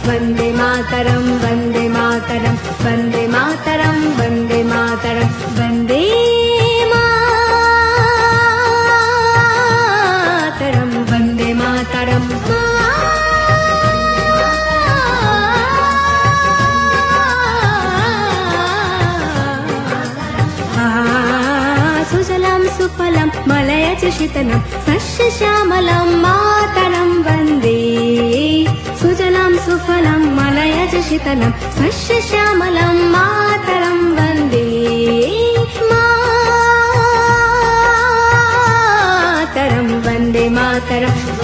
वन्दे मातरं वन्दे मातरं वन्दे मातरं वन्दे मातरं वन्दे मातरं वन्दे मातरं सुजलं सुफलं मलयज शीतलं सस्यश्यामलं मातरं वन्दे सुजलं सुफलं मलयज शीतलं सस्यश्यामलं मातरं वन्दे मातरं वन्दे मातरं